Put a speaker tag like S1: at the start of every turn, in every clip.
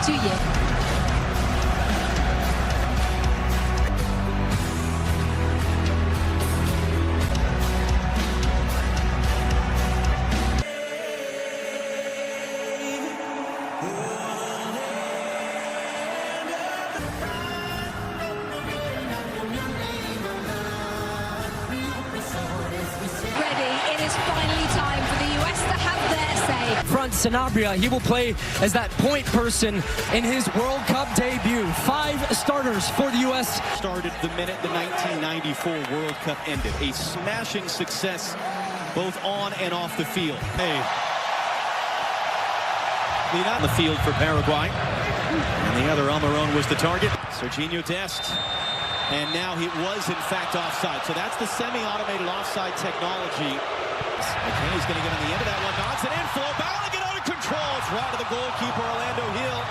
S1: to you. It is finally time for the US to have their say.
S2: Front Sanabria, he will play as that point person in his World Cup debut. 5 starters for the US.
S3: Started the minute the 1994 World Cup ended. A smashing success both on and off the field. Hey. On the field for Paraguay. And the other Almiron was the target. Serginho Dest. And now he was, in fact, offside. So that's the semi-automated offside technology. McKenny's going to get on the end of that one. Knocks it in. Flo Balogun out of control. It's right to the goalkeeper, Orlando Hill.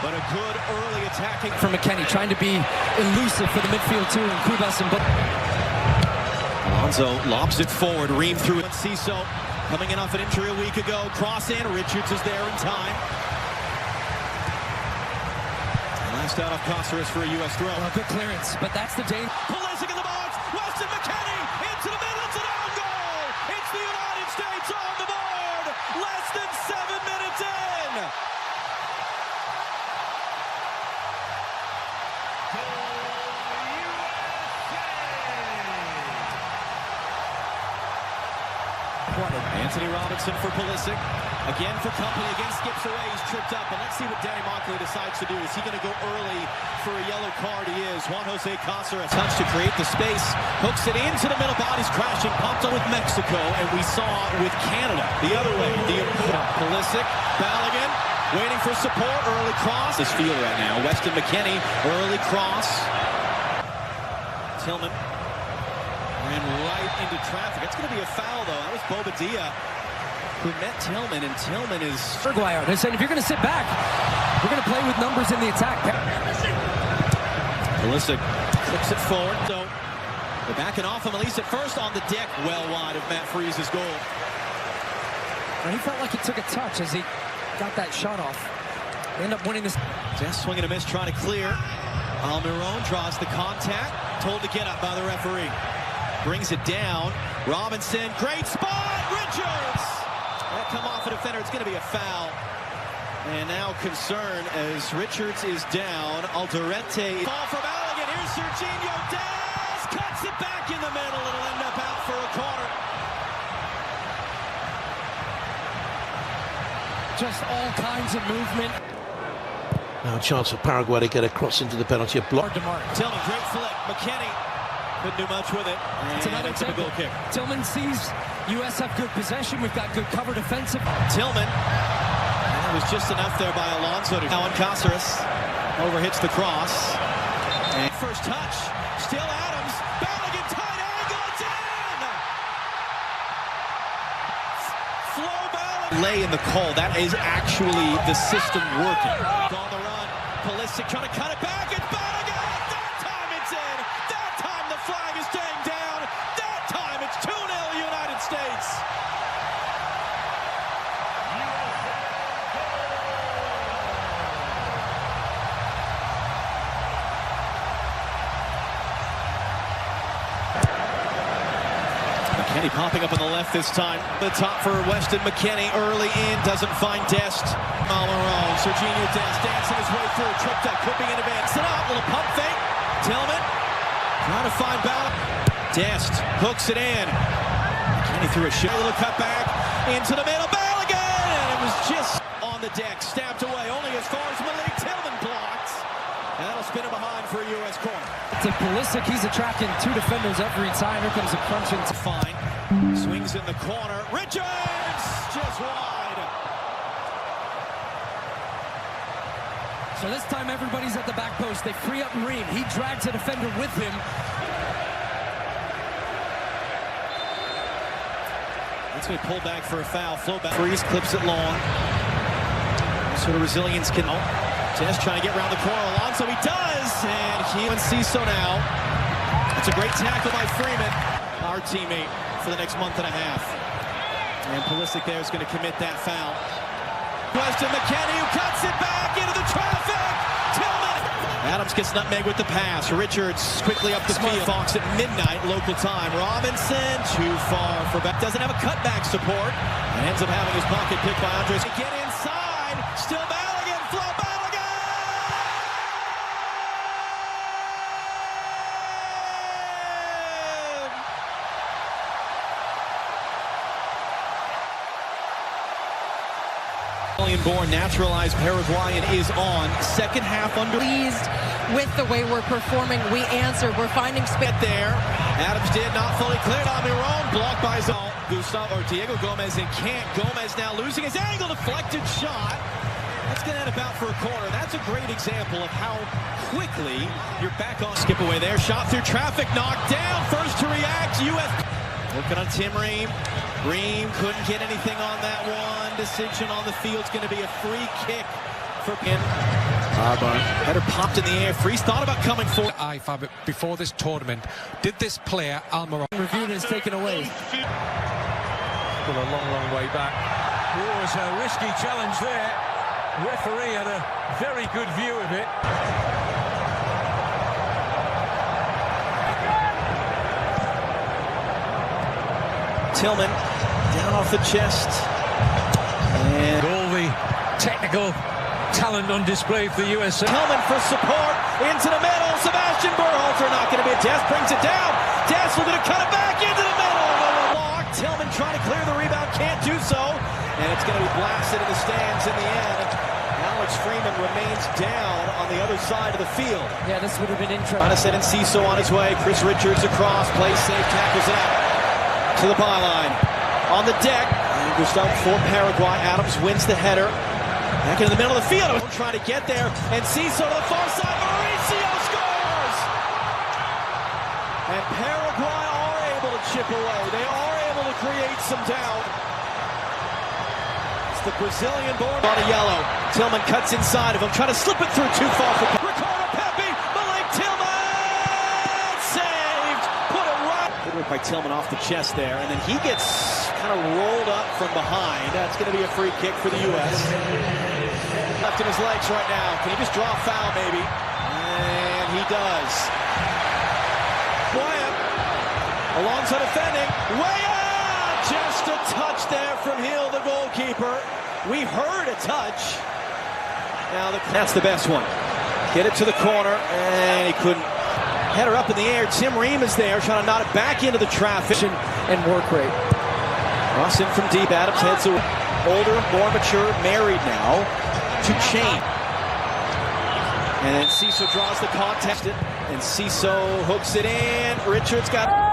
S3: But a good early attacking.
S2: For McKenny, trying to be elusive for the midfield, too. And Kubas and
S3: Alonso lobs it forward. Ream through it. Ciso coming in off an injury a week ago. Cross in. Richards is there in time. Last out of Cáceres for a U.S. throw.
S2: Well, good clearance, but that's the danger.
S3: Pulisic in the box. Weston McKennie into the middle. It's an own goal. It's the United States on the board. Less than 7 minutes in. Anthony Robinson for Pulisic. Again for company. Again skips away. He's tripped up. And let's see what Danny Mockley decides to do. Is he going to go early for a yellow card? He is. Juan Jose Cáceres. Touch to create the space. Hooks it into the middle. Body's crashing. Pumped on with Mexico. And we saw with Canada the other way. Pulisic. Balogun. Waiting for support. Early cross. This field right now. Weston McKennie. Early cross. Tillman. Ran right into traffic. It's going to be a foul, though. That was Bobadilla who met Tillman, and Tillman is...
S2: Paraguay. They're saying, if you're going to sit back, we're going to play with numbers in the attack.
S3: Pulisic flips it forward. So they're backing off him, at least at first on the deck. Well wide of Matt Freese's goal.
S2: And he felt like he took a touch as he got that shot off. They end up winning this.
S3: Just swing and a miss, trying to clear. Almiron draws the contact. Told to get up by the referee. Brings it down. Robinson, great spot. Richards. That'll come off a defender. It's going to be a foul. And now concern as Richards is down. Alderete. Ball from Balogun. Here's Serginho Dest. Cuts it back in the middle. It'll end up out for a corner.
S2: Just all kinds of movement.
S4: Now a chance for Paraguay to get a cross into the penalty block.
S3: Tillman, great flick. McKennie couldn't do much with it.
S2: It's another
S3: goal kick.
S2: Tillman sees U.S. have good possession. We've got good cover defensive.
S3: Tillman. And it was just enough there by Alonso to now on Cáceres. Overhits the cross. And first touch. Still Adams. Balogun tight angle. It's in! Flo Balogun. Lay in the call. That is actually the system working. On the run. Pulisic trying to cut it back. It's Balogun. That time it's in. That time the flag is staying down. That time it's 2-0 United States. McKennie popping up on the left this time. The top for Weston McKennie. Early in. Doesn't find Dest. Almiron. Serginho Dest dancing his way through. Tripped up. Clipping in advance. Sit out. Little pump fake. Tillman. Trying to find Balogun. Dest hooks it in. McKennie threw a shot. A little cut back. Into the middle. Balogun. And it was just on the deck. Stabbed away. Only as far as Malik Tillman blocked. And that'll spin him behind for a U.S. corner.
S2: To Pulisic, he's attracting 2 defenders every time. Here comes a crunch into
S3: fine. Swings in the corner. Richards just wide.
S2: So this time everybody's at the back post. They free up Ream. He drags a defender with him.
S3: It's going to pull back for a foul. Flow back. Freeze clips it long. What sort of resilience can... Just trying to get around the corner. Alonso, he does. And he and Ciso now. It's a great tackle by Freeman, our teammate, for the next month and a half. And Pulisic there is going to commit that foul. Weston McKennie, who cuts it back into the traffic. Adams gets nutmeg with the pass. Richards quickly up the field. Fox at midnight local time. Robinson too far for back. Doesn't have a cutback support. And ends up having his pocket picked by Andres. Get inside. Still Balogun. Flo Balogun. Born naturalized Paraguayan is on. Second half under.
S5: Pleased with the way we're performing. We answer. We're finding space
S3: there. Adams did not fully cleared. Almiron blocked by Zal. Gustavo or Diego Gomez in can't. Gomez now losing his angle. Deflected shot. That's going to end about for a corner. That's a great example of how quickly you're back on. Skip away there. Shot through traffic. Knocked down. First to react. U.S. Looking on Tim Ream. Ream couldn't get anything on that one. Decision on the field's going to be a free kick for him. Header popped in the air. Freeze thought about coming forward.
S6: IFAB before this tournament. Did this player, Almiron,
S2: Reviewed and is taken away.
S7: Still a long way back. It was a risky challenge there. Referee had a very good view of it.
S3: Tillman down off the chest. And
S7: all the technical talent on display for the USA.
S3: Tillman for support into the middle. Sebastian Berhalter not going to be a Des brings it down. Des looking to cut it back into the middle. Block. Tillman trying to clear the rebound, can't do so. And it's going to be blasted in the stands in the end. Alex Freeman remains down on the other side of the field.
S2: Yeah, this would have been interesting.
S3: Madison and Ciso on his way. Chris Richards across. Plays safe, tackles it out to the byline. On the deck, Gustavo for Paraguay. Adams wins the header. Back into the middle of the field. Trying to get there. And Ciso to the far side. Mauricio scores! And Paraguay are able to chip away. They are able to create some doubt. It's the Brazilian-born on a yellow. Tillman cuts inside of him. Trying to slip it through too far for Ricardo Pepi. Malik Tillman! Saved! Put it right. Good work by Tillman off the chest there. And then he gets kind of rolled up from behind. That's going to be a free kick for the U.S. Left in his legs right now. Can he just draw a foul, maybe? And he does. Wyatt, Alonso defending. Way out! Just a touch there from Hill, the goalkeeper. We heard a touch. Now that's the best one. Get it to the corner, and he couldn't. Header up in the air. Tim Ream is there, trying to knot it back into the traffic.
S2: And work rate.
S3: Cross in from deep. Adams heads away. Older, more mature, married now to Chain. And then Ciso draws the contest. And Ciso hooks it in. Richards got...